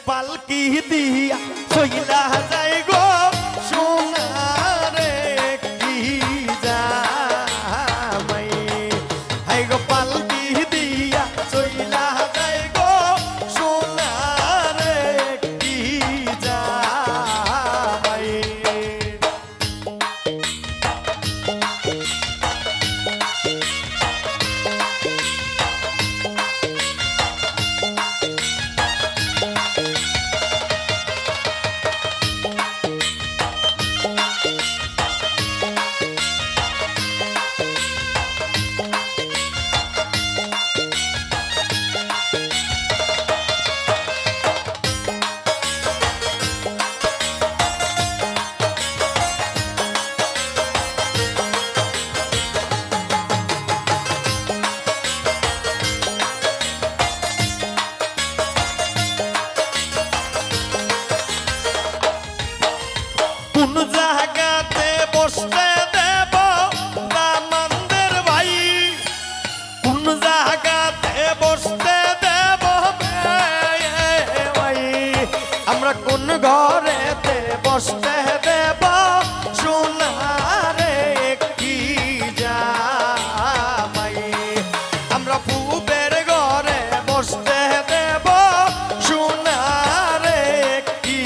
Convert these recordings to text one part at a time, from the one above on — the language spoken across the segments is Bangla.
পালকি দিয়া চইলা যায় গো সোনারে কি জামাই হাই গো পালকি দিয়া চইলা যায় গো সোনারে কি জামাই কোন জায়গাতে বসতে দেব দামানদের ভাই কোন জায়গাতে বসতে দেব ভাই আমরা কোন ঘরেতে বসতে দেব সোনারে কি জামাই আমরা পূবের ঘরে বসতে দেব সোনারে কি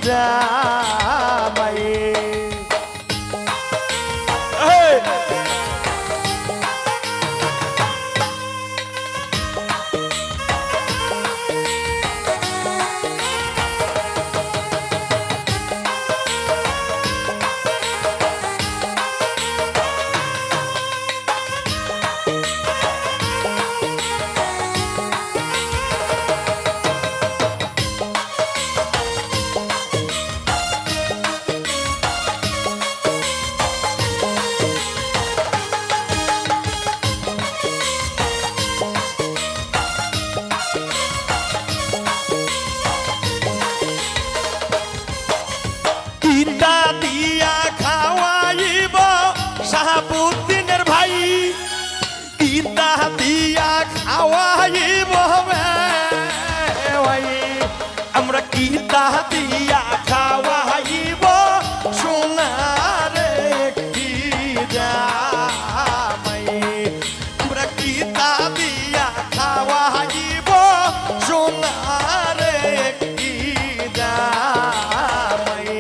জামাই ইটা দিয়া খাওয়াইব শাহাবুদ্দিনের ভাই ইটা দিয়া খাওয়াইব ভাই আমরা কিতা দিয়া খাওয়াইব সোনারে কি জামাই আমরা কিতা দিয়া খাওয়াইব সোনারে কি জামাই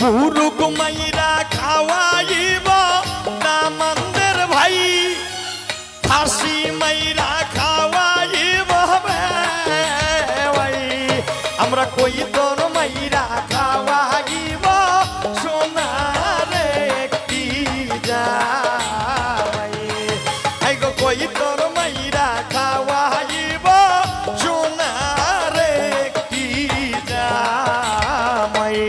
মুরুগ মাইরা খাওয়াইব দামানদের ভাই ফাঁসি মাইরা খাওয়াইব ভাই আমরা কই তোর মাইরা খাওয়াইব সোনারে কি জামাই হাই গো কই তোর মাইরা খাওয়াইব সোনারে কি জামাই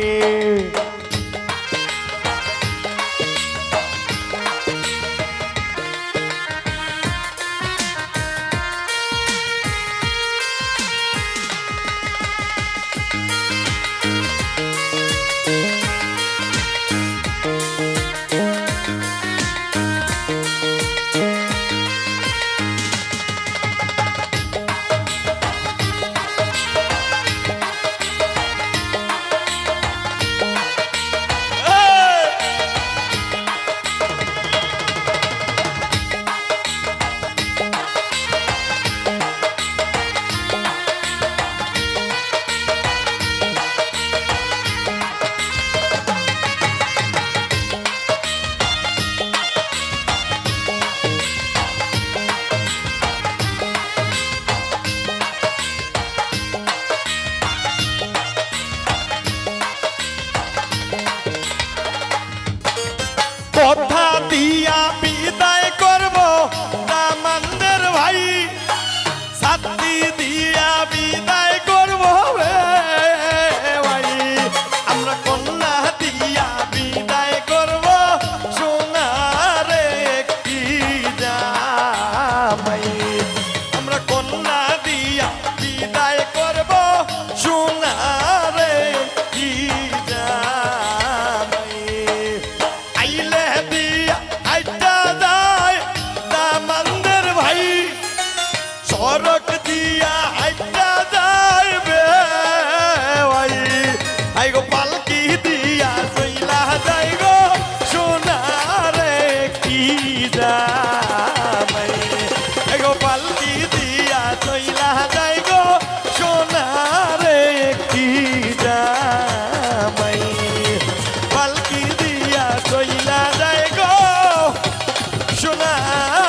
না